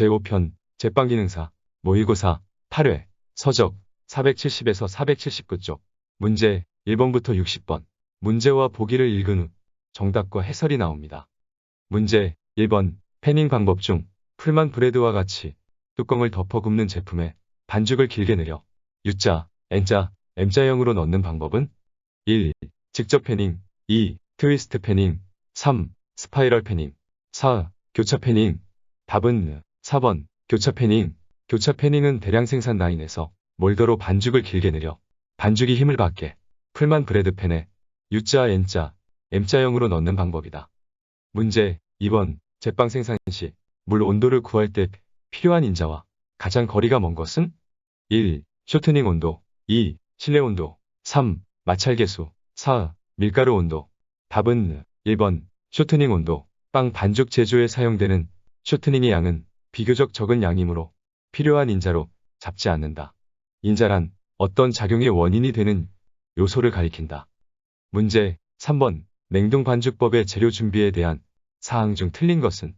제5편 제빵기능사 모의고사 8회 서적 470에서 479쪽 문제 1번부터 60번 문제와 보기를 읽은 후 정답과 해설이 나옵니다. 문제 1번 패닝 방법 중 풀만 브레드와 같이 뚜껑을 덮어 굽는 제품에 반죽을 길게 늘여 U자, N자, M자형으로 넣는 방법은 1. 직접 패닝 2. 트위스트 패닝 3. 스파이럴 패닝 4. 교차 패닝 답은 4번 교차 패닝. 교차 패닝은 대량 생산 라인에서 몰더로 반죽을 길게 늘여 반죽이 힘을 받게 풀만 브레드팬에 U자, N자, M자형으로 넣는 방법이다. 문제 2번 제빵 생산 시 물 온도를 구할 때 필요한 인자와 가장 거리가 먼 것은 1. 쇼트닝 온도 2. 실내 온도 3. 마찰 계수 4. 밀가루 온도 답은 1번 쇼트닝 온도. 빵 반죽 제조에 사용되는 쇼트닝의 양은 비교적 적은 양이므로 필요한 인자로 잡지 않는다. 인자란 어떤 작용의 원인이 되는 요소를 가리킨다. 문제 3번 냉동 반죽법의 재료 준비에 대한 사항 중 틀린 것은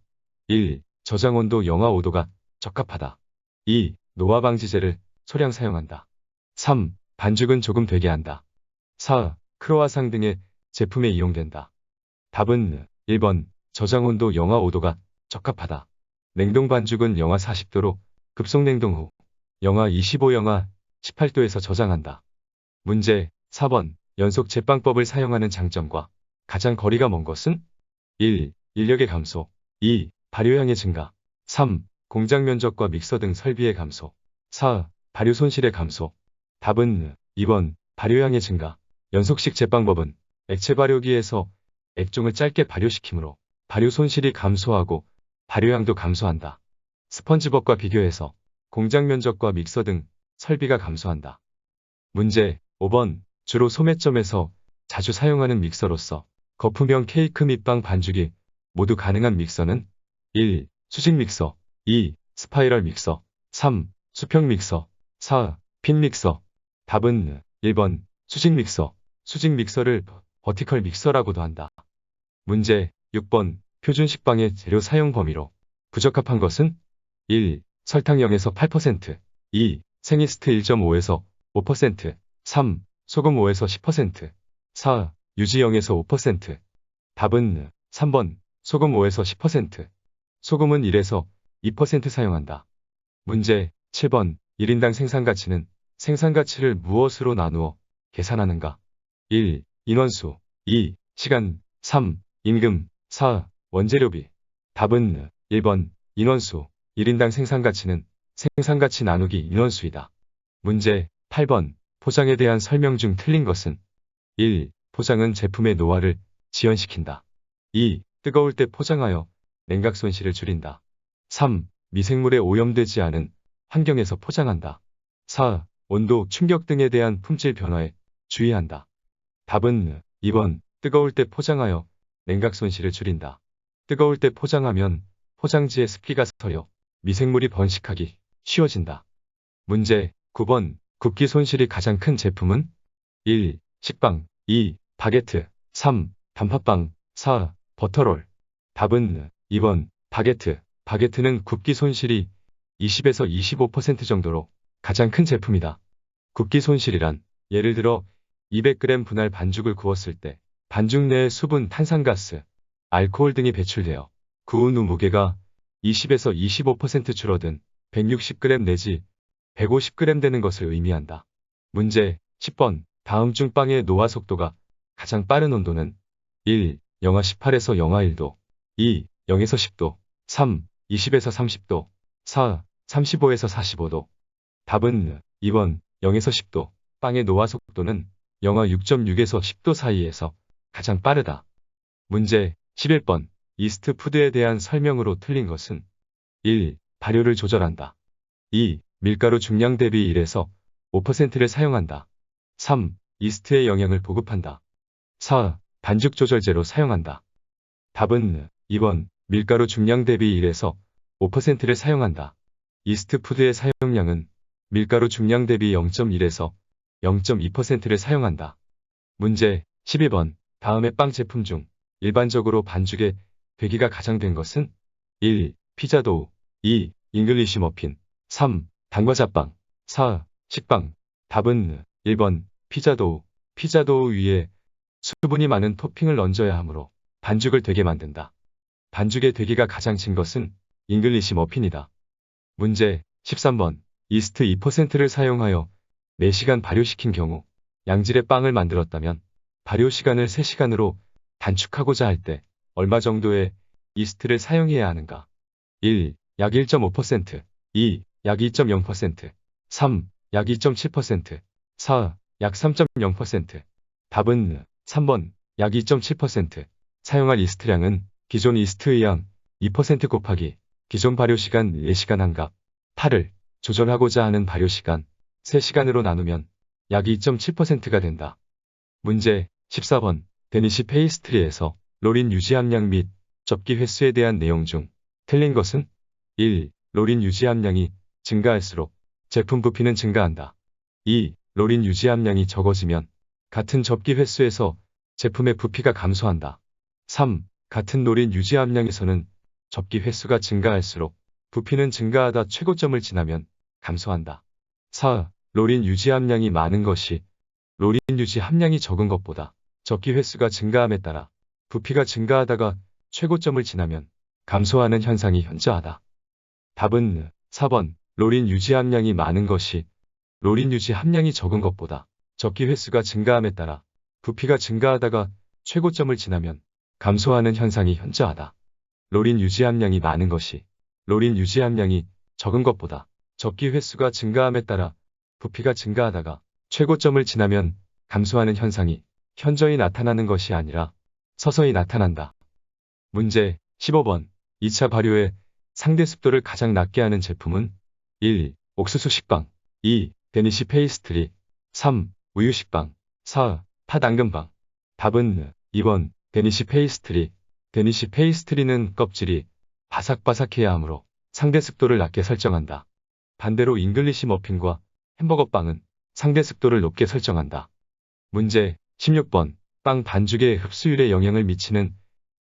1. 저장온도 영하 5도가 적합하다. 2. 노화 방지제를 소량 사용한다. 3. 반죽은 조금 되게 한다. 4. 크로와상 등의 제품에 이용된다. 답은 1번 저장온도 영하 5도가 적합하다. 냉동 반죽은 영하 40도로 급속냉동 후 영하 25, 영하 18도에서 저장한다. 문제 4번 연속 제빵법을 사용하는 장점과 가장 거리가 먼 것은 1. 인력의 감소 2. 발효량의 증가 3. 공장 면적과 믹서 등 설비의 감소 4. 발효 손실의 감소 답은 2번 발효량의 증가. 연속식 제빵법은 액체 발효기에서 액종을 짧게 발효시키므로 발효 손실이 감소하고 발효량도 감소한다. 스펀지법과 비교해서 공장 면적과 믹서 등 설비가 감소한다. 문제 5번 주로 소매점에서 자주 사용하는 믹서로서 거품형 케이크 및 빵 반죽이 모두 가능한 믹서는 1. 수직 믹서 2. 스파이럴 믹서 3. 수평 믹서 4. 핀 믹서 답은 1번 수직 믹서. 수직 믹서를 버티컬 믹서라고도 한다. 문제 6번 표준식 빵의 재료 사용 범위로 부적합한 것은 1. 설탕 0에서 8% 2. 생이스트 1.5에서 5% 3. 소금 5에서 10% 4. 유지 0에서 5% 답은 3번 소금 5에서 10%. 소금은 1에서 2% 사용한다. 문제 7번 1인당 생산가치는 생산가치를 무엇으로 나누어 계산하는가? 1. 인원수 2. 시간 3. 임금 4. 원재료비 답은 1번 인원수. 1인당 생산가치는 생산가치 나누기 인원수이다. 문제 8번 포장에 대한 설명 중 틀린 것은 1. 포장은 제품의 노화를 지연시킨다. 2. 뜨거울 때 포장하여 냉각 손실을 줄인다. 3. 미생물에 오염되지 않은 환경에서 포장한다. 4. 온도, 충격 등에 대한 품질 변화에 주의한다. 답은 2번 뜨거울 때 포장하여 냉각 손실을 줄인다. 뜨거울 때 포장하면 포장지에 습기가 서려 미생물이 번식하기 쉬워진다. 문제 9번 굽기 손실이 가장 큰 제품은 1. 식빵 2. 바게트 3. 단팥빵 4. 버터롤 답은 2번 바게트. 바게트는 굽기 손실이 20에서 25% 정도로 가장 큰 제품이다. 굽기 손실이란 예를 들어 200g 분할 반죽을 구웠을 때 반죽 내에 수분, 탄산가스, 알코올 등이 배출되어 구운 후 무게가 20에서 25% 줄어든 160g 내지 150g 되는 것을 의미한다. 문제 10번 다음 중 빵의 노화 속도가 가장 빠른 온도는 1. 영하 18에서 영하 1도 2. 0에서 10도 3. 20에서 30도 4. 35에서 45도 답은 2번 0에서 10도. 빵의 노화 속도는 영하 6.6에서 10도 사이에서 가장 빠르다. 문제 11번 이스트 푸드에 대한 설명으로 틀린 것은 1. 발효를 조절한다. 2. 밀가루 중량 대비 1에서 5%를 사용한다. 3. 이스트의 영양을 보급한다. 4. 반죽 조절제로 사용한다. 답은 2번 밀가루 중량 대비 1에서 5%를 사용한다. 이스트 푸드의 사용량은 밀가루 중량 대비 0.1에서 0.2%를 사용한다. 문제 12번 다음의 빵 제품 중 일반적으로 반죽의 되기가 가장 된 것은 1. 피자도우 2. 잉글리시 머핀. 3. 단과자빵. 4. 식빵. 답은 1번 피자도우. 피자도우 위에 수분이 많은 토핑을 얹어야 하므로 반죽을 되게 만든다. 반죽의 되기가 가장 진 것은 잉글리시 머핀이다. 문제 13번. 이스트 2%를 사용하여 4시간 발효시킨 경우 양질의 빵을 만들었다면 발효 시간을 3시간으로 단축하고자 할 때 얼마 정도의 이스트를 사용해야 하는가? 1. 약 1.5%, 2. 약 2.0%, 3. 약 2.7%, 4. 약 3.0%. 답은 3번 약 2.7%. 사용할 이스트량은 기존 이스트의 양 2% 곱하기 기존 발효시간 4시간 한 값 8을 조절하고자 하는 발효시간 3시간으로 나누면 약 2.7%가 된다. 문제 14번. 데니시 페이스트리에서 로린 유지 함량 및 접기 횟수에 대한 내용 중 틀린 것은 1. 로린 유지 함량이 증가할수록 제품 부피는 증가한다. 2. 로린 유지 함량이 적어지면 같은 접기 횟수에서 제품의 부피가 감소한다. 3. 같은 로린 유지 함량에서는 접기 횟수가 증가할수록 부피는 증가하다 최고점을 지나면 감소한다. 4. 로린 유지 함량이 많은 것이 로린 유지 함량이 적은 것보다 접기 횟수가 증가함에 따라 부피가 증가하다가 최고점을 지나면 감소하는 현상이 현저하다. 답은 4번 로린 유지 함량이 많은 것이 로린 유지 함량이 적은 것보다 접기 횟수가 증가함에 따라 부피가 증가하다가 최고점을 지나면 감소하는 현상이 현저하다. 로린 유지 함량이 많은 것이 로린 유지 함량이 적은 것보다 접기 횟수가 증가함에 따라 부피가 증가하다가 최고점을 지나면 감소하는 현상이 현저히 나타나는 것이 아니라 서서히 나타난다. 문제 15번. 2차 발효의 상대 습도를 가장 낮게 하는 제품은 1. 옥수수 식빵, 2. 데니시 페이스트리, 3. 우유 식빵, 4. 팥 앙금빵. 답은 2번 데니시 페이스트리. 데니시 페이스트리는 껍질이 바삭바삭해야 하므로 상대 습도를 낮게 설정한다. 반대로 잉글리시 머핀과 햄버거 빵은 상대 습도를 높게 설정한다. 문제 16번. 빵 반죽의 흡수율에 영향을 미치는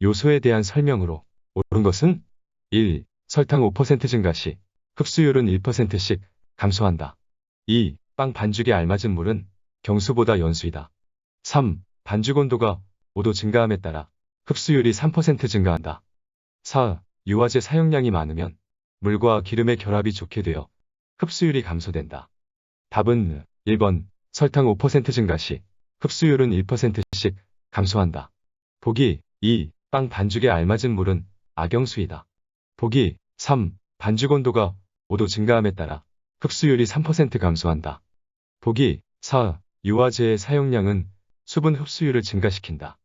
요소에 대한 설명으로 옳은 것은 1. 설탕 5% 증가 시 흡수율은 1%씩 감소한다. 2. 빵 반죽에 알맞은 물은 경수보다 연수이다. 3. 반죽 온도가 5도 증가함에 따라 흡수율이 3% 증가한다. 4. 유화제 사용량이 많으면 물과 기름의 결합이 좋게 되어 흡수율이 감소된다. 답은 1번 설탕 5% 증가 시 흡수율은 1%씩 감소한다. 보기 2. 빵 반죽에 알맞은 물은 악영수이다. 보기 3. 반죽 온도가 5도 증가함에 따라 흡수율이 3% 감소한다. 보기 4. 유화제의 사용량은 수분 흡수율을 증가시킨다.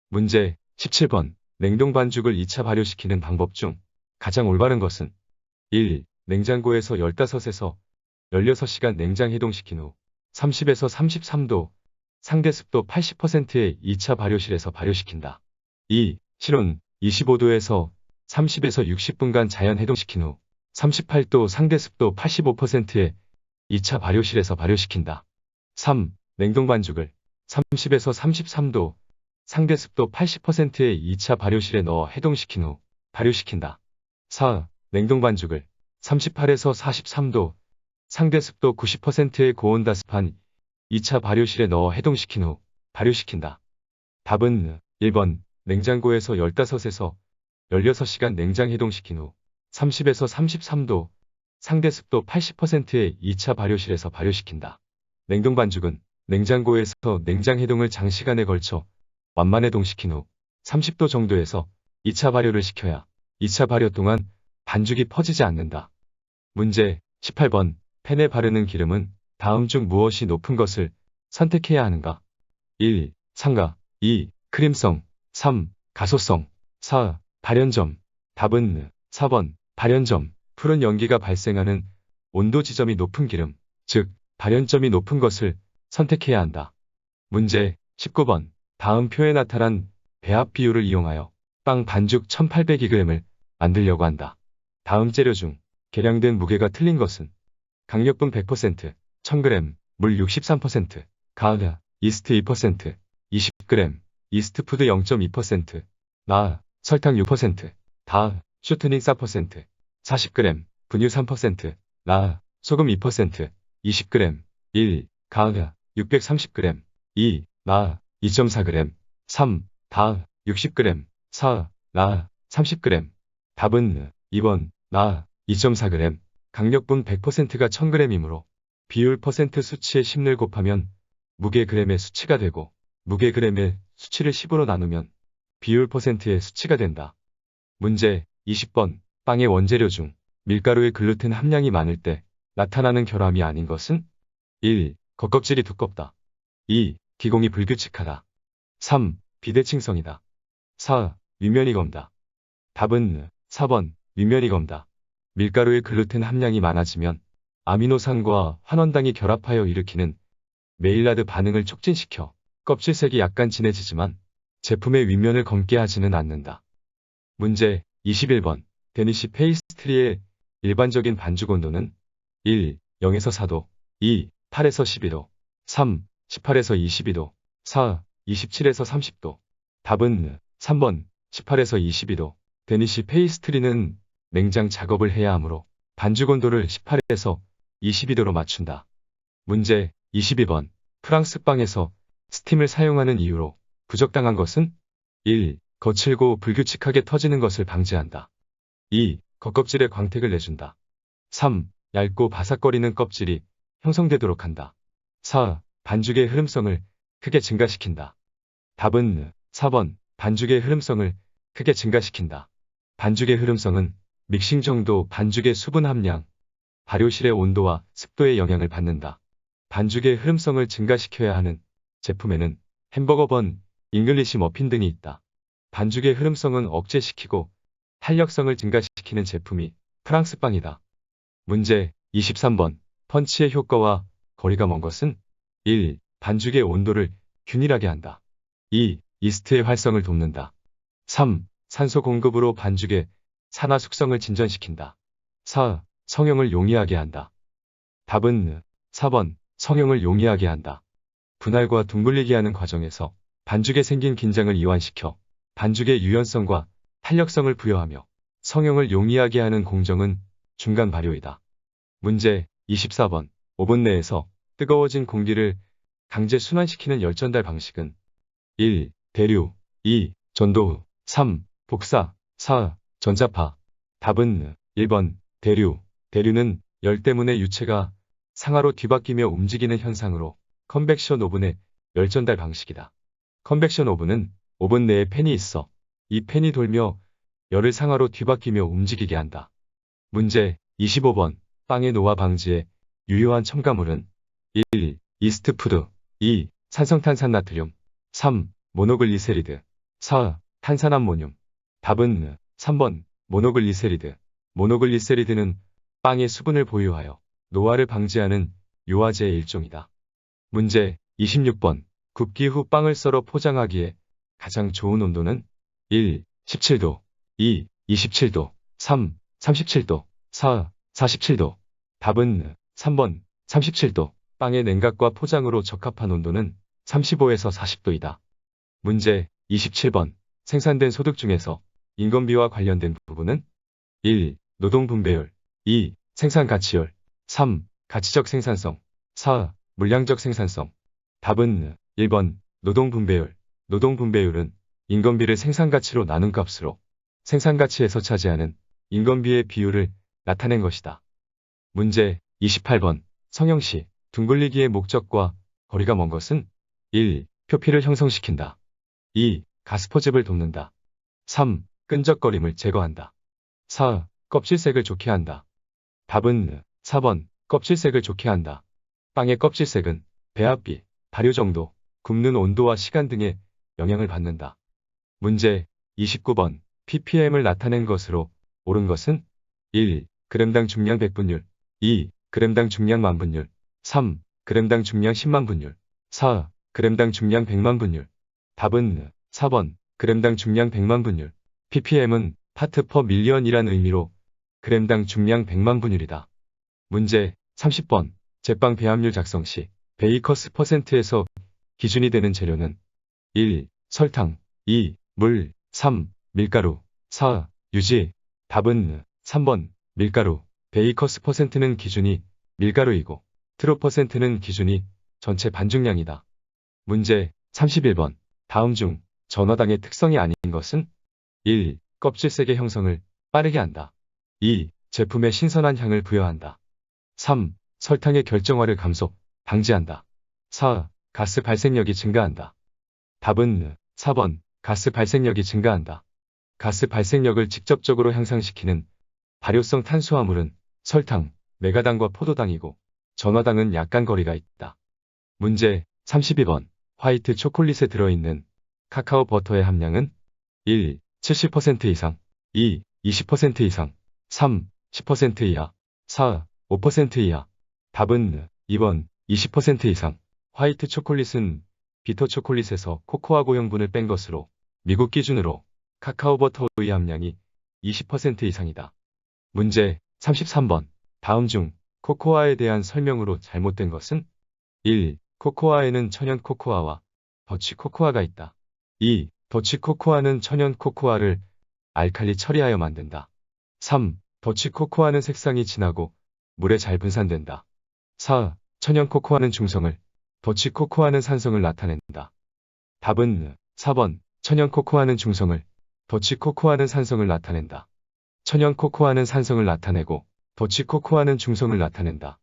문제 17번. 냉동 반죽을 2차 발효시키는 방법 중 가장 올바른 것은 1. 냉장고에서 15에서 16시간 냉장 해동시킨 후 30에서 33도 상대 습도 80%의 2차 발효실에서 발효시킨다. 2. 실온 25도에서 30에서 60분간 자연 해동시킨 후 38도 상대 습도 85%의 2차 발효실에서 발효시킨다. 3. 냉동 반죽을 30에서 33도 상대 습도 80%의 2차 발효실에 넣어 해동시킨 후 발효시킨다. 4. 냉동 반죽을 38에서 43도 상대 습도 90%의 고온다습한 2차 발효실에 넣어 해동시킨 후 발효시킨다. 답은 1번 냉장고에서 15에서 16시간 냉장 해동시킨 후 30에서 33도 상대 습도 80%의 2차 발효실에서 발효시킨다. 냉동 반죽은 냉장고에서 냉장 해동을 장시간에 걸쳐 완만 해동시킨 후 30도 정도에서 2차 발효를 시켜야 2차 발효 동안 반죽이 퍼지지 않는다. 문제 18번. 팬에 바르는 기름은 다음 중 무엇이 높은 것을 선택해야 하는가? 1. 상가 2. 크림성 3. 가소성 4. 발연점. 답은 4번 발연점. 푸른 연기가 발생하는 온도 지점이 높은 기름, 즉 발연점이 높은 것을 선택해야 한다. 문제 19번. 다음 표에 나타난 배합 비율을 이용하여 빵 반죽 1800g을 만들려고 한다. 다음 재료 중 계량된 무게가 틀린 것은 강력분 100%, 1000g, 물 63%, 가을, 이스트 2%, 20g, 이스트 푸드 0.2%, 설탕 6%, 다, 쇼트닝 4%, 40g, 분유 3%, 라, 소금 2%, 20g, 1, 가, 630g, 2, 라, 2.4g, 3, 다, 60g, 4, 라, 30g. 답은 2번, 라, 2.4g. 강력분 100%가 1000g이므로 비율 퍼센트 수치의 10를 곱하면 무게 g의 수치가 되고 무게 g의 수치를 10으로 나누면 비율 퍼센트의 수치가 된다. 문제 20번. 빵의 원재료 중 밀가루의 글루텐 함량이 많을 때 나타나는 결함이 아닌 것은 1. 겉껍질이 두껍다. 2. 기공이 불규칙하다. 3. 비대칭성이다. 4. 윗면이 검다. 답은 4번 윗면이 검다. 밀가루의 글루텐 함량이 많아지면 아미노산과 환원당이 결합하여 일으키는 메일라드 반응을 촉진시켜 껍질색이 약간 진해지지만 제품의 윗면을 검게 하지는 않는다. 문제 21번. 데니시 페이스트리의 일반적인 반죽 온도는 1. 0에서 4도, 2. 8에서 12도, 3. 18에서 22도, 4. 27에서 30도. 답은 3번 18에서 22도. 데니시 페이스트리는 냉장 작업을 해야 하므로 반죽 온도를 18에서 22도로 맞춘다. 문제 22번. 프랑스 빵에서 스팀을 사용하는 이유로 부적당한 것은 1. 거칠고 불규칙하게 터지는 것을 방지한다. 2. 겉껍질에 광택을 내준다. 3. 얇고 바삭거리는 껍질이 형성되도록 한다. 4. 반죽의 흐름성을 크게 증가시킨다. 답은 4번 반죽의 흐름성을 크게 증가시킨다. 반죽의 흐름성은 믹싱 정도, 반죽의 수분 함량, 발효실의 온도와 습도의 영향을 받는다. 반죽의 흐름성을 증가시켜야 하는 제품에는 햄버거 번, 잉글리시 머핀 등이 있다. 반죽의 흐름성은 억제시키고 탄력성을 증가시키는 제품이 프랑스 빵이다. 문제 23번. 펀치의 효과와 거리가 먼 것은 1. 반죽의 온도를 균일하게 한다. 2. 이스트의 활성을 돕는다. 3. 산소 공급으로 반죽의 산화 숙성을 진전시킨다. 4. 성형을 용이하게 한다. 답은 4번 성형을 용이하게 한다. 분할과 둥글리게 하는 과정에서 반죽에 생긴 긴장을 이완시켜 반죽의 유연성과 탄력성을 부여하며 성형을 용이하게 하는 공정은 중간 발효이다. 문제 24번. 오븐 내에서 뜨거워진 공기를 강제 순환시키는 열전달 방식은 1. 대류, 2. 전도후, 3. 복사, 4. 전자파. 답은 1번 대류. 대류는 열 때문에 유체가 상하로 뒤바뀌며 움직이는 현상으로 컨벡션 오븐의 열전달 방식이다. 컨벡션 오븐은 오븐 내에 팬이 있어 이 팬이 돌며 열을 상하로 뒤바뀌며 움직이게 한다. 문제 25번. 빵의 노화 방지에 유효한 첨가물은 1. 이스트푸드, 2. 산성탄산나트륨, 3. 모노글리세리드, 4. 탄산암모늄. 답은 3번 모노글리세리드. 모노글리세리드는 빵의 수분을 보유하여 노화를 방지하는 유화제의 일종이다. 문제 26번. 굽기 후 빵을 썰어 포장하기에 가장 좋은 온도는 1. 17도, 2. 27도, 3. 37도, 4. 47도. 답은 3번 37도. 빵의 냉각과 포장으로 적합한 온도는 35에서 40도이다. 문제 27번. 생산된 소득 중에서 인건비와 관련된 부분은 1. 노동 분배율, 2. 생산 가치율, 3. 가치적 생산성, 4. 물량적 생산성. 답은 1번 노동 분배율. 노동 분배율은 인건비를 생산가치로 나눈 값으로 생산가치에서 차지하는 인건비의 비율을 나타낸 것이다. 문제 28번. 성형시 둥글리기의 목적과 거리가 먼 것은 1. 표피를 형성시킨다. 2. 가스포집을 돕는다. 3. 끈적거림을 제거한다. 4. 껍질색을 좋게 한다. 답은 4번 껍질색을 좋게 한다. 빵의 껍질색은 배합비, 발효 정도, 굽는 온도와 시간 등의 영향을 받는다. 문제 29번. ppm을 나타낸 것으로 옳은 것은 1. g당 중량 100분율, 2. g당 중량 만분율, 3. g당 중량 10만 분율, 4. g당 중량 100만 분율. 답은 4번 g당 중량 100만 분율. ppm은 파트 퍼 밀리언이란 의미로 g당 중량 100만 분율이다. 문제 30번. 제빵 배합률 작성 시 베이커스 퍼센트에서 기준이 되는 재료는 1. 설탕, 2. 물, 3. 밀가루, 4. 유지. 답은 3번 밀가루. 베이커스 퍼센트는 기준이 밀가루이고 트루 퍼센트는 기준이 전체 반죽량이다. 문제 31번. 다음 중 전어당의 특성이 아닌 것은 1. 껍질색의 형성을 빠르게 한다. 2. 제품에 신선한 향을 부여한다. 3. 설탕의 결정화를 감소, 방지한다. 4. 가스 발생력이 증가한다. 답은 4번. 가스 발생력이 증가한다. 가스 발생력을 직접적으로 향상시키는 발효성 탄수화물은 설탕, 메가당과 포도당이고 전어당은 약간 거리가 있다. 문제 32번. 화이트 초콜릿에 들어있는 카카오 버터의 함량은 1. 70% 이상, 2. 20% 이상, 3. 10% 이하, 4. 5% 이하. 답은 2번 20% 이상. 화이트 초콜릿은 비터 초콜릿에서 코코아 고형분을 뺀 것으로 미국 기준으로 카카오 버터의 함량이 20% 이상이다. 문제 33번. 다음 중 코코아에 대한 설명으로 잘못된 것은 1. 코코아에는 천연 코코아와 더치 코코아가 있다. 2. 더치 코코아는 천연 코코아를 알칼리 처리하여 만든다. 3. 더치 코코아는 색상이 진하고 물에 잘 분산된다. 4. 천연 코코아는 중성을, 더치 코코아는 산성을 나타낸다. 답은 4번. 천연 코코아는 중성을, 더치 코코아는 산성을 나타낸다. 천연 코코아는 산성을 나타내고 더치 코코아는 중성을 나타낸다.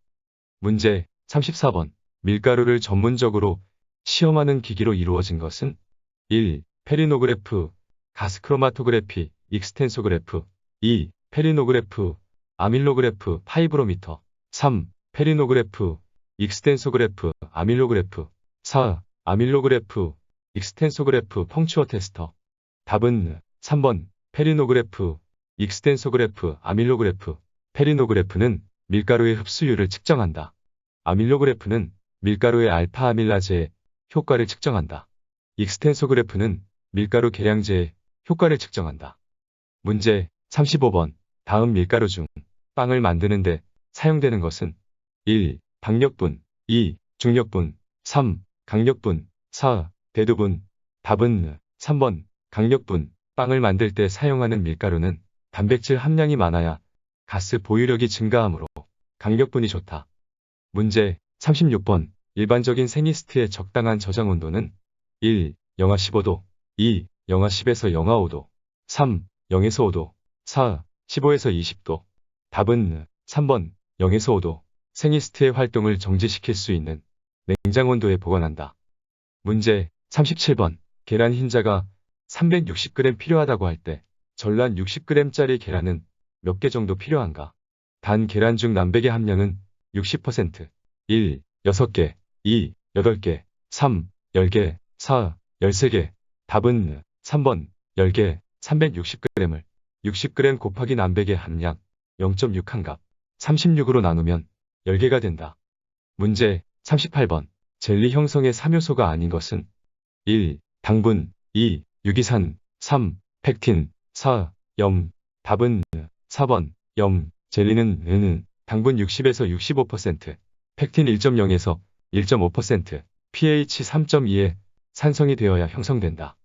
문제 34번. 밀가루를 전문적으로 시험하는 기기로 이루어진 것은 1. 페리노그래프, 가스크로마토그래피, 익스텐소그래프. 2. 페리노그래프, 아밀로그래프, 파이브로미터. 3. 페리노그래프, 익스텐소그래프, 아밀로그래프. 4. 아밀로그래프, 익스텐소그래프, 펑추어 테스터. 답은 3번. 페리노그래프, 익스텐소그래프, 아밀로그래프. 페리노그래프는 밀가루의 흡수율을 측정한다. 아밀로그래프는 밀가루의 알파 아밀라제의 효과를 측정한다. 익스텐소그래프는 밀가루 계량제의 효과를 측정한다. 문제 35번. 다음 밀가루 중 빵을 만드는데 사용되는 것은 1. 박력분, 2. 중력분, 3. 강력분, 4. 대두분. 답은 3번. 강력분. 빵을 만들 때 사용하는 밀가루는 단백질 함량이 많아야 가스 보유력이 증가하므로 강력분이 좋다. 문제 36번. 일반적인 생이스트의 적당한 저장 온도는 1. 영하 15도, 2. 영하 10에서 영하 5도, 3. 0에서 5도, 4. 15에서 20도. 답은 3번. 0에서 5도. 생이스트의 활동을 정지시킬 수 있는 냉장 온도에 보관한다. 문제 37번. 계란 흰자가 360g 필요하다고 할 때 전란 60g짜리 계란은 몇 개 정도 필요한가? 단 계란 중 남백의 함량은 60%. 1. 6개, 2. 8개, 3. 10개, 4. 13개. 답은 3번. 10개, 360g을 60g 곱하기 남백의 함량 0.6 한갑 36으로 나누면 10개가 된다. 문제 38번. 젤리 형성의 3요소가 아닌 것은 1. 당분, 2. 유기산, 3. 펙틴, 4. 염. 답은 4번. 염. 젤리는 당분 60에서 65%, 펙틴 1.0에서 1.5%, pH 3.2에 산성이 되어야 형성된다.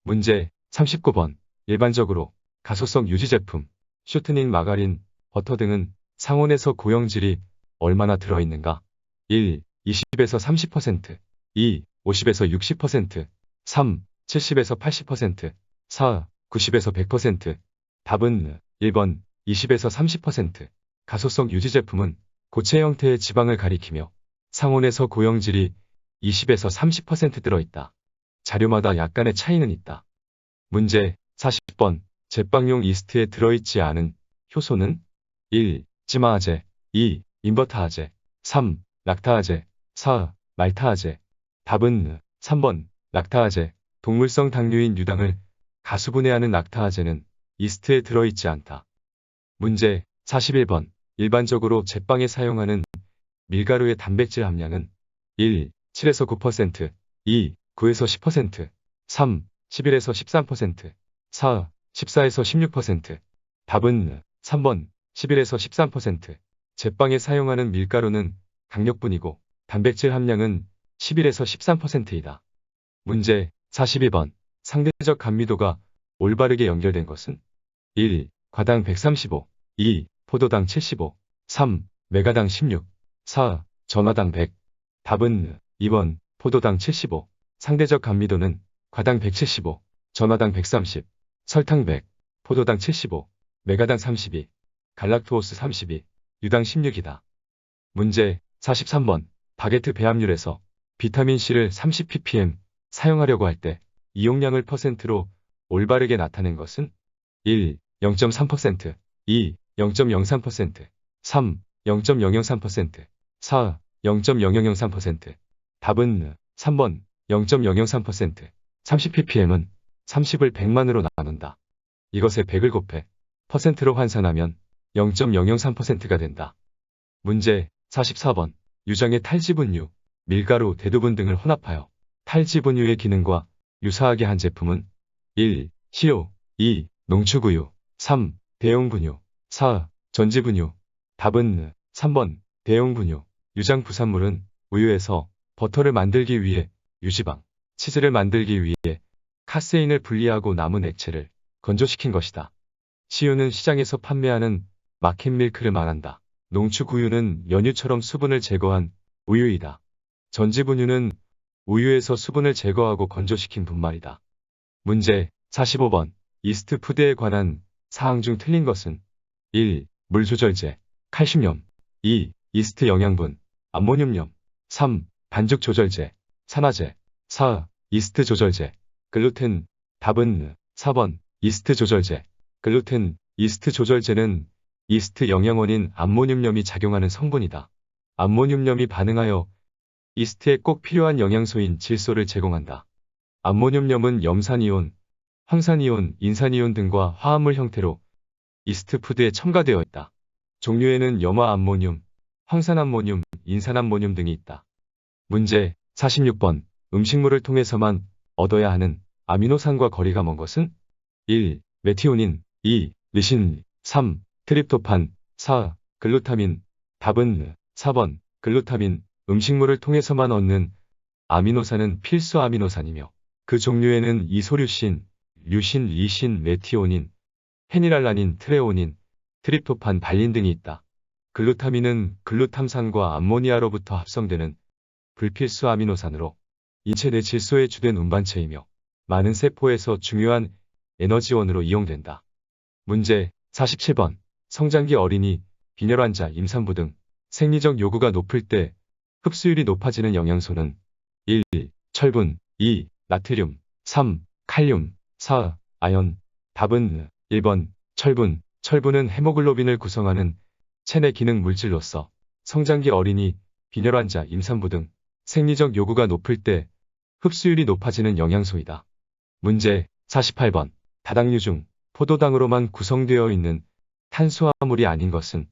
문제 39번. 일반적으로 가소성 유지 제품, 쇼트닝 마가린, 버터 등은 상온에서 고형질이 얼마나 들어있는가? 1. 20에서 30%, 2. 50에서 60%, 3. 70에서 80%, 4. 90에서 100%. 답은 1번. 20에서 30%. 가소성 유지 제품은 고체 형태의 지방을 가리키며 상온에서 고형질이 20에서 30% 들어있다. 자료마다 약간의 차이는 있다. 문제 40번. 제빵용 이스트에 들어있지 않은 효소는 1. 지마아제, 2. 인버타아제, 3. 락타아제, 4. 말타아제. 답은 3번. 락타아제. 동물성 당류인 유당을 가수분해하는 락타아제는 이스트에 들어있지 않다. 문제 41번. 일반적으로 제빵에 사용하는 밀가루의 단백질 함량은 1. 7에서 9%, 2. 9에서 10%, 3. 11에서 13%, 4. 14에서 16%. 답은 3번. 11에서 13%. 제빵에 사용하는 밀가루는 강력분이고 단백질 함량은 11에서 13%이다. 문제 42번. 상대적 감미도가 올바르게 연결된 것은 1. 과당 135, 2. 포도당 75, 3. 메가당 16. 4. 전화당 100. 답은 2번 포도당 75. 상대적 감미도는 과당 175, 전화당 130, 설탕 100, 포도당 75, 메가당 32, 갈락토스 32, 유당 16이다. 문제 43번 바게트 배합률에서 비타민C를 30ppm 사용하려고 할 때 이용량을 퍼센트로 올바르게 나타낸 것은 1. 0.3%, 2. 0.03%, 3. 0.003%, 4. 0.0003%. 답은 3번 0.003%. 30ppm은 30을 100만으로 나눈다. 이것에 100을 곱해 퍼센트로 환산하면 0.003%가 된다. 문제 44번 유장의 탈지분유, 밀가루, 대두분 등을 혼합하여 탈지분유의 기능과 유사하게 한 제품은 1. 시료, 2. 농축우유, 3. 대용분유, 4. 전지분유. 답은 3번 대용분유. 유장 부산물은 우유에서 버터를 만들기 위해 유지방, 치즈를 만들기 위해 카세인을 분리하고 남은 액체를 건조시킨 것이다. 시유는 시장에서 판매하는 마켓밀크를 말한다. 농축우유는 연유처럼 수분을 제거한 우유이다. 전지분유는 우유에서 수분을 제거하고 건조시킨 분말이다. 문제 45번 이스트푸드에 관한 사항 중 틀린 것은 1. 물 조절제, 칼슘염, 2. 이스트 영양분, 암모늄염, 3. 반죽 조절제, 산화제, 4. 이스트 조절제, 글루텐. 답은 4번 이스트 조절제, 글루텐. 이스트 조절제는 이스트 영양원인 암모늄염이 작용하는 성분이다. 암모늄염이 반응하여 이스트에 꼭 필요한 영양소인 질소를 제공한다. 암모늄염은 염산이온, 황산이온, 인산이온 등과 화합물 형태로 이스트푸드에 첨가되어 있다. 종류에는 염화암모늄, 황산암모늄, 인산암모늄 등이 있다. 문제 46번 음식물을 통해서만 얻어야 하는 아미노산과 거리가 먼 것은 1. 메티오닌, 2. 리신, 3. 트립토판, 4. 글루타민. 답은 4번 글루타민. 음식물을 통해서만 얻는 아미노산은 필수 아미노산이며 그 종류에는 이소류신, 류신, 리신, 메티오닌, 페니랄라닌, 트레오닌, 트립토판, 발린 등이 있다. 글루타민은 글루탐산과 암모니아로부터 합성되는 불필수 아미노산으로 인체 내 질소의 주된 운반체이며 많은 세포에서 중요한 에너지원으로 이용된다. 문제 47번 성장기 어린이, 빈혈환자, 임산부 등 생리적 요구가 높을 때 흡수율이 높아지는 영양소는 1. 철분, 2. 나트륨, 3. 칼륨, 4. 아연. 답은 1번 철분. 철분은 헤모글로빈을 구성하는 체내 기능 물질로서 성장기 어린이, 빈혈환자, 임산부 등 생리적 요구가 높을 때 흡수율이 높아지는 영양소이다. 문제 48번 다당류 중 포도당으로만 구성되어 있는 탄수화물이 아닌 것은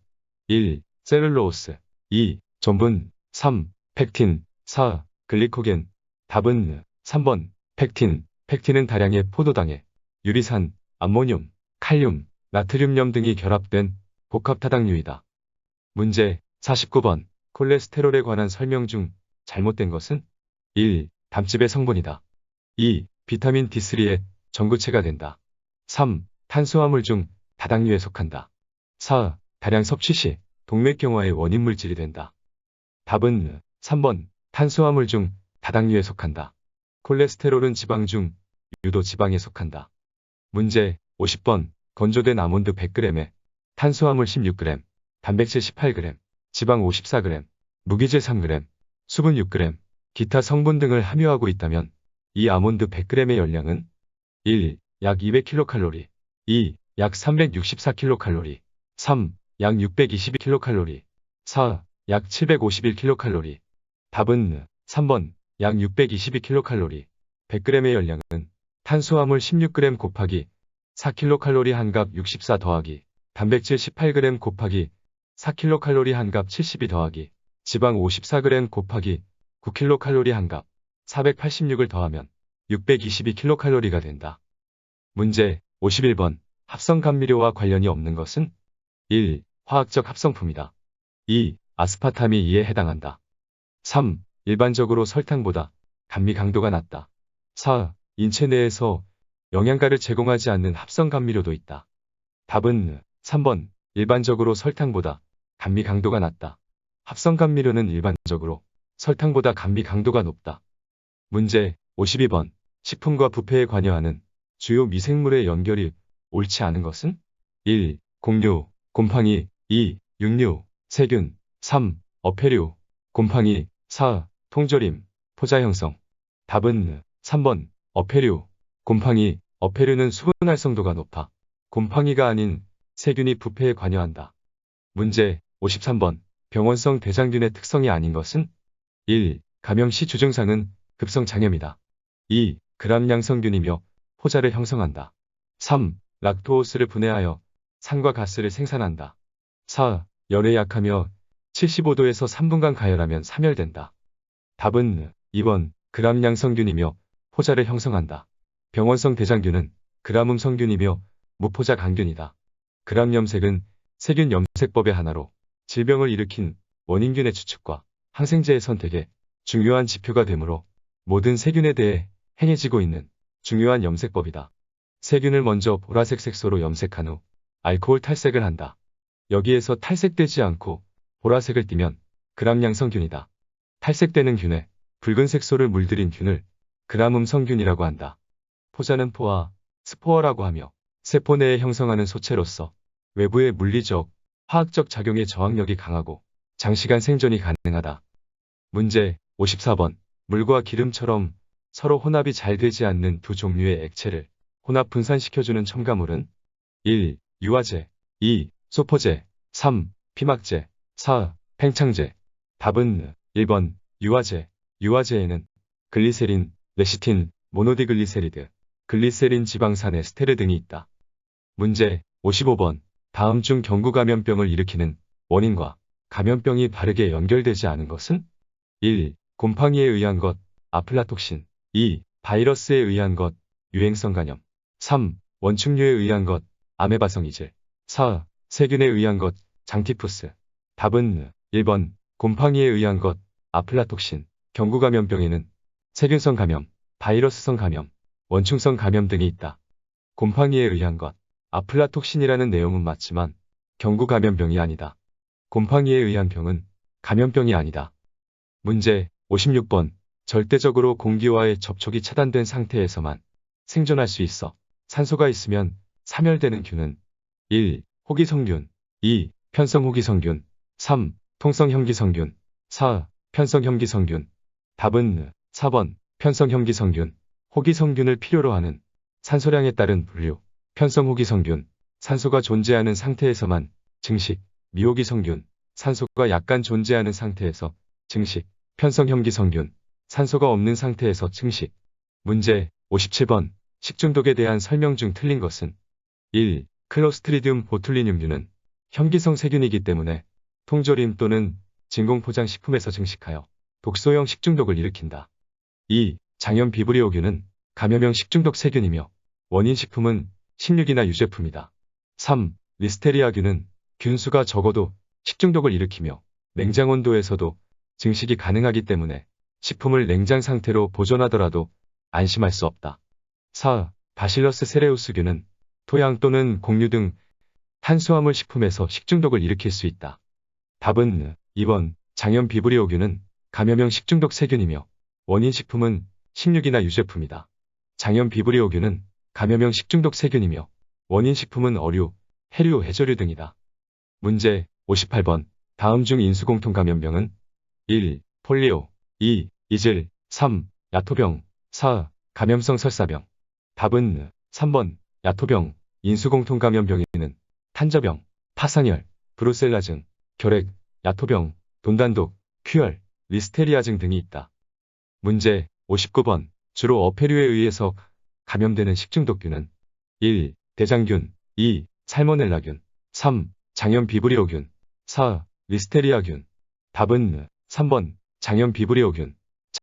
1. 셀룰로스, 2. 전분, 3. 펙틴, 4. 글리코겐. 답은 3번 펙틴. 펙틴은 다량의 포도당에 유리산, 암모늄, 칼륨, 나트륨염 등이 결합된 복합다당류이다. 문제 49번 콜레스테롤에 관한 설명 중 잘못된 것은 1. 담즙의 성분이다. 2. 비타민 D3의 전구체가 된다. 3. 탄수화물 중 다당류에 속한다. 4. 다량 섭취 시 동맥경화의 원인 물질이 된다. 답은 3번 탄수화물 중 다당류에 속한다. 콜레스테롤은 지방 중 유도 지방에 속한다. 문제 50번 건조된 아몬드 100g에 탄수화물 16g, 단백질 18g, 지방 54g, 무기질 3g, 수분 6g, 기타 성분 등을 함유하고 있다면 이 아몬드 100g의 열량은 1. 약 200kcal, 2. 약 364kcal, 3. 약 622kcal, 4. 약 751kcal. 답은 3번 약 622kcal. 100g의 열량은 탄수화물 16g 곱하기 4kcal 한값 64 더하기 단백질 18g 곱하기 4kcal 한값 72 더하기 지방 54g 곱하기 9kcal 한값 486을 더하면 622kcal가 된다. 문제 51번 합성감미료와 관련이 없는 것은 1. 화학적 합성품이다. 2. 아스파탐이 이에 해당한다. 3. 일반적으로 설탕보다 감미 강도가 낮다. 4. 인체 내에서 영양가를 제공하지 않는 합성감미료도 있다. 답은 3번 일반적으로 설탕보다 감미 강도가 낮다. 합성 감미료는 일반적으로 설탕보다 감미 강도가 높다. 문제 52번. 식품과 부패에 관여하는 주요 미생물의 연결이 옳지 않은 것은? 1. 곡류, 곰팡이. 2. 육류, 세균. 3. 어패류, 곰팡이. 4. 통조림, 포자 형성. 답은 3번 어패류, 곰팡이. 어패류는 수분 활성도가 높아 곰팡이가 아닌 세균이 부패에 관여한다. 문제 53번. 병원성 대장균의 특성이 아닌 것은? 1. 감염 시 주증상은 급성 장염이다. 2. 그람양성균이며 포자를 형성한다. 3. 락토오스를 분해하여 산과 가스를 생산한다. 4. 열에 약하며 75도에서 3분간 가열하면 사멸된다. 답은 2번 그람양성균이며 포자를 형성한다. 병원성 대장균은 그람음성균이며 무포자 강균이다. 그람염색은 세균 염색법의 하나로 질병을 일으킨 원인균의 추측과 항생제의 선택에 중요한 지표가 되므로 모든 세균에 대해 행해지고 있는 중요한 염색법이다. 세균을 먼저 보라색 색소로 염색한 후 알코올 탈색을 한다. 여기에서 탈색되지 않고 보라색을 띠면 그람양성균이다. 탈색되는 균에 붉은 색소를 물들인 균을 그람음성균이라고 한다. 포자는 포화, 스포어라고 하며 세포 내에 형성하는 소체로서 외부의 물리적, 화학적 작용에 저항력이 강하고 장시간 생존이 가능하다. 문제 54번. 물과 기름처럼 서로 혼합이 잘 되지 않는 두 종류의 액체를 혼합 분산시켜주는 첨가물은? 1. 유화제. 2. 소포제. 3. 피막제. 4. 팽창제. 답은 1번 유화제. 유화제에는 글리세린, 레시틴, 모노디글리세리드, 글리세린 지방산 에스테르 등이 있다. 문제 55번. 다음 중 경구감염병을 일으키는 원인과 감염병이 바르게 연결되지 않은 것은? 1. 곰팡이에 의한 것, 아플라톡신. 2. 바이러스에 의한 것, 유행성 감염. 3. 원충류에 의한 것, 아메바성 이질. 4. 세균에 의한 것, 장티푸스. 답은 1번 곰팡이에 의한 것, 아플라톡신. 경구감염병에는 세균성 감염, 바이러스성 감염, 원충성 감염 등이 있다. 곰팡이에 의한 것, 아플라톡신이라는 내용은 맞지만 경구감염병이 아니다. 곰팡이에 의한 병은 감염병이 아니다. 문제 56번. 절대적으로 공기와의 접촉이 차단된 상태에서만 생존할 수 있어 산소가 있으면 사멸되는 균은? 1. 호기성균. 2. 편성호기성균. 3. 통성형기성균. 4. 편성형기성균. 답은 4번 편성형기성균. 호기성균을 필요로 하는 산소량에 따른 분류, 편성호기성균. 산소가 존재하는 상태에서만 증식, 미호기성균. 산소가 약간 존재하는 상태에서 증식, 편성형기성균. 산소가 없는 상태에서 증식. 문제 57번. 식중독에 대한 설명 중 틀린 것은? 1. 클로스트리디움 보툴리늄균은 형기성 세균이기 때문에 통조림 또는 진공포장식품에서 증식하여 독소형 식중독을 일으킨다. 2. 장염 비브리오균은 감염형 식중독 세균이며 원인식품은 식육이나 유제품이다. 3. 리스테리아균은 균수가 적어도 식중독을 일으키며 냉장온도에서도 증식이 가능하기 때문에 식품을 냉장 상태로 보존하더라도 안심할 수 없다. 4. 바실러스 세레우스균은 토양 또는 곡류 등 탄수화물 식품에서 식중독을 일으킬 수 있다. 답은 2번 장염 비브리오균은 감염형 식중독 세균이며 원인식품은 식육이나 유제품이다. 장염 비브리오균은 감염형 식중독 세균이며 원인식품은 어류, 해류, 해조류 등이다. 문제 58번. 다음 중 인수공통감염병은? 1. 폴리오. 2. 이즐. 3. 야토병. 4. 감염성 설사병. 답은 3번 야토병. 인수공통감염병에는 탄저병, 파상열, 브루셀라증, 결핵, 야토병, 돈단독, 큐열, 리스테리아증 등이 있다. 문제 59번. 주로 어패류에 의해서 감염되는 식중독균은? 1. 대장균. 2. 살모넬라균. 3. 장염 비브리오균. 4. 리스테리아균. 답은 3번 장염 비브리오균.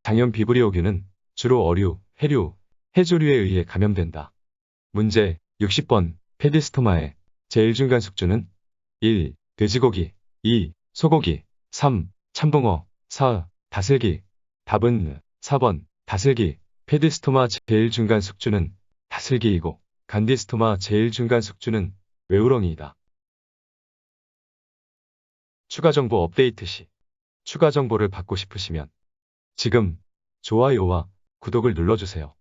장염 비브리오균은 주로 어류, 해류, 해조류에 의해 감염된다. 문제 60번. 페디스토마의 제일 중간 숙주는? 1. 돼지고기. 2. 소고기. 3. 참붕어. 4. 다슬기. 답은 4번 다슬기. 페디스토마 제일 중간 숙주는 다슬기이고 간디스토마 제일 중간 숙주는 외우렁이이다. 추가 정보 업데이트 시 추가 정보를 받고 싶으시면 지금 좋아요와 구독을 눌러주세요.